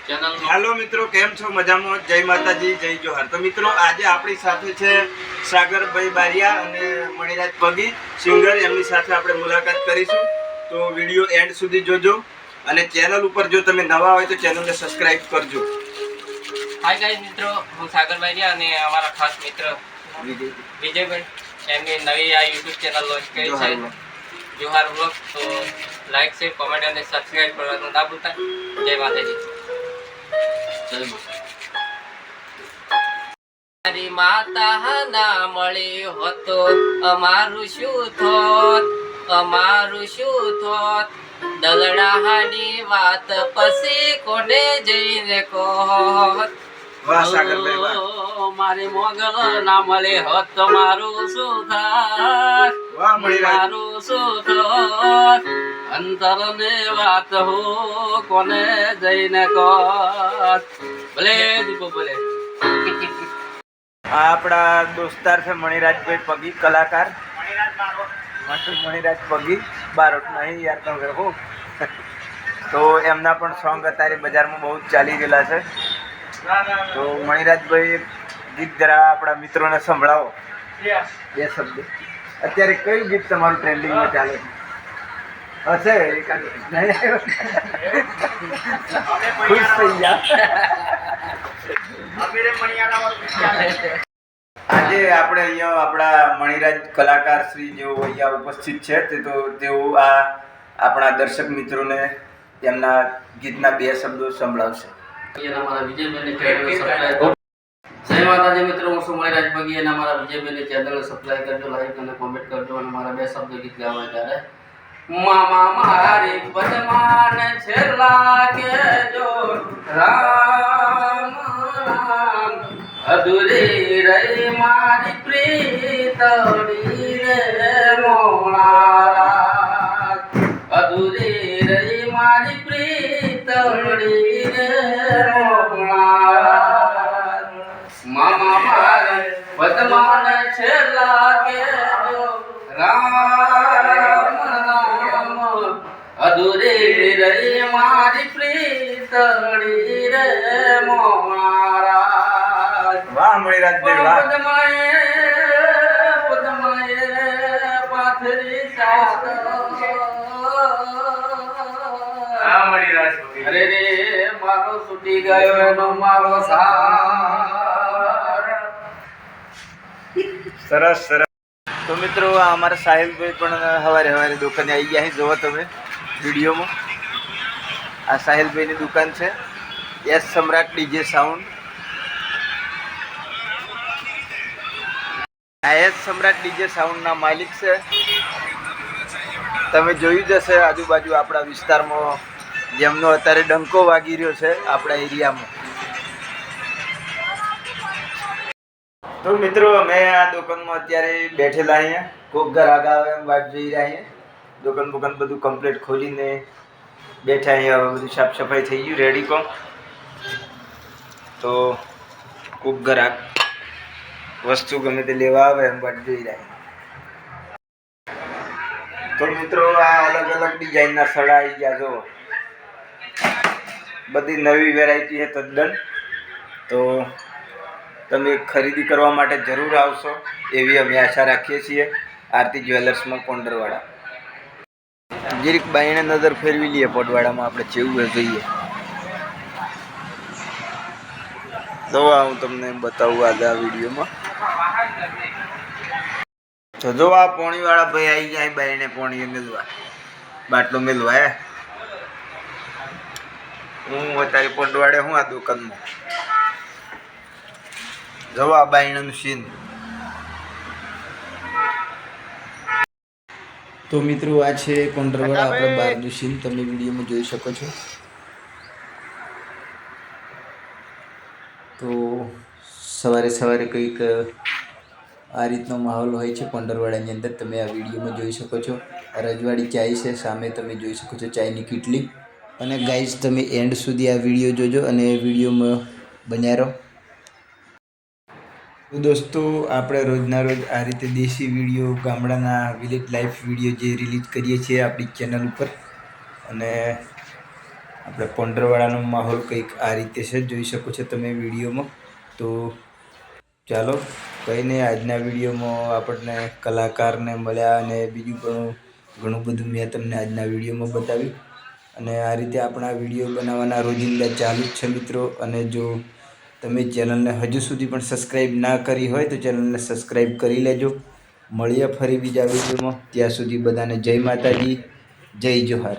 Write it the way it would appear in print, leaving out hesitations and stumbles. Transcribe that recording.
Hello मित्रों, केम छो? मजामां? जय माताजी, जय जोहार। तो मित्रों, आज આપણી સાથે છે સાગરભાઈ બારિયા અને મણિરાજ પગી સિંગર, એમની સાથે આપણે મુલાકાત કરીશું। તો વિડિયો એન્ડ સુધી જોજો અને ચેનલ ઉપર જો તમે નવા હોય તો ચેનલને સબસ્ક્રાઇબ કરજો। हाय गाइस मित्रों, હું સાગર બારિયા અને અમારા ખાસ મિત્ર વિજયભાઈ એમની નવી આ YouTube ચેનલ લોન્ચ કરી છે જોહાર વ્લોગ। તો લાઈક શેર કોમેન્ટ અને સબસ્ક્રાઇબ કરવાનું ના ભૂલતા। જય માતાજી। મારી માતા ના મળી હોતો અમારું શું થોત, અમારું શું થોત। દલડાની વાત પછી કોને જઈને કોત। વાહ સાગરભાઈ, વાહ। મારી મોગલ ના મળે હોત તો મારું શું થાત, વાહ મણિરાજ, મારું શું થાત। અંતર ને વાત હો કોને જઈને કોત। ભલે દીપો ભલે। આ આપણા દોસ્તાર છે મણિરાજભાઈ પગી, કલાકાર મણિરાજ પગી બારોટ નહીં યાર તમે હો। તો એમના પણ સોંગ અત્યારે બજારમાં બહુ જ ચાલી રહેલા છે। તો મણિરાજભાઈ ગીત જરા આપણા મિત્રોને સંભળાવો, બે શબ્દ। અત્યારે કયું ગીત તમારું ટ્રેન્ડિંગમાં ચાલે છે? હશે એકાદ નહીં આવ્યો? ખુશ થઈ ગયા। આજે આપણે અહીંયા આપણા મણિરાજ કલાકાર શ્રી જેઓ અહીંયા ઉપસ્થિત છે તેઓ આ આપણા દર્શક મિત્રોને તેમના ગીતના બે શબ્દો સંભળાવશે। જય માતાજી મિત્રો, હું છું મણિરાજ પગી અને અમારા વિજયભાઈની ચેનલને સબસ્ક્રાઇબ કરજો, લાઈક અને કોમેન્ટ કરજો અને મારા બે શબ્દ ગીત ગાવા ત્યારે મામા મારી પદમાન છેલ્લા કેજો રામ રામ। અધૂરી રહી મારી પ્રીતડી રે મોળા, અધૂરી રહી મારી પ્રીતડી રે મોળા। મામા મારે પદમાન છેલ્લા કેજો રામ રામ। અધૂરી રહી મારી પ્રીતડી રે મોળા। વાહ મણિરાજભાઈ, વાહ। પદમાએ પાથરી ચાદર, અરે રે મારો છૂટી ગયો એનો મારો સાર। સરસ સરસ। તો મિત્રો, આ અમારા સાહિલભાઈ પણ સવારે સવારે દુકાને આવી ગયા છે, જુઓ તમે વિડીયોમાં। આ સાહિલભાઈની દુકાન છે, એસ સમ્રાટ ડીજે સાઉન્ડ। આ એસ સમ્રાટ ડીજે સાઉન્ડના માલિક છે। તમે જોયું જ હશે આજુબાજુ આપણા વિસ્તારમાં જેમનો અત્યારે ડંકો વાગી રહ્યો છે આપણા એરિયામાં। તો મિત્રો, અમે આ દુકાનમાં અત્યારે બેઠેલા અહીંયા, કોક ઘર આગળ આવે એમ વાત જોઈ રહ્યા અહીંયા। દુકાન બુકાન બધું કમ્પ્લીટ ખોલીને બેઠા અહીંયા। હવે બધું સાફ સફાઈ થઈ ગયું, રેડી કોમ। તો કોક ઘર વસ્તુ ગમે તે લેવા આવે એમ વાત જોઈ રહ્યા। તો મિત્રો, આ અલગ અલગ ડિઝાઇનના સડા આવી ગયા, જો બધી નવી વેરાયટી છે તદ્દન। તો તમે ખરીદી કરવા માટે જરૂર આવશો એવી અમે આશા રાખીએ છીએ। આરતી જ્વેલર્સમાં કોંડરવાડા। જીરીક બાઈને નજર ફેરવી લઈએ પોડવાડામાં આપણે જેવું જોઈએ। તો હું તમને બતાવું આજે આ વિડીયોમાં। તો જો આ પોણીવાળા ભાઈ આવી જાય બાઈને પોણી મેળવા, બાટલો મેળવા હે। હું અત્યારે પોડવાડે હું આ દુકાનમાં જવા બાયણાનું સીન। તો મિત્રો, આ છે કોંડરવાડા આપણે બહારનું સીન, તમે વિડીયોમાં જોઈ શકો છો। તો સવારે સવારે કંઈક આ રીતનો માહોલ હોય છે કોંડરવાડાની અંદર, તમે આ વિડીયોમાં જોઈ શકો છો। રજવાડી ચાય છે સામે, તમે જોઈ શકો છો ચાયની કીટલી। અને ગાઈઝ, તમે એન્ડ સુધી આ વિડીયો જોજો અને વિડીયોમાં બન્યા રહો। તો દોસ્તો, આપણે રોજના રોજ આ રીતે દેશી વિડીયો, ગામડાના વિલેજ લાઈફ વિડીયો જે રિલીઝ કરીએ છીએ આપણી ચેનલ ઉપર, અને આપણે પોંડરવાડાનો માહોલ કંઈક આ રીતે છે, જોઈ શકો છો તમે વિડીયોમાં. તો ચાલો કંઈ નહીં, આજના વિડીયોમાં આપણને કલાકારને મળ્યા અને બીજું ઘણું બધું મેં તમને આજના વિડીયોમાં બતાવ્યું. અને આ રીતે આપણા વિડીયો બનાવવાના રોજિંદા ચાલુ જ છે મિત્રો. અને જો તમે ચેનલને હજુ સુધી પણ સબસ્ક્રાઈબ ના કરી હોય તો ચેનલને સબસ્ક્રાઈબ કરી લેજો. મળીએ ફરી બીજા વિડીયોમાં. ત્યાં સુધી બધાને જય માતાજી, જય જોહાર.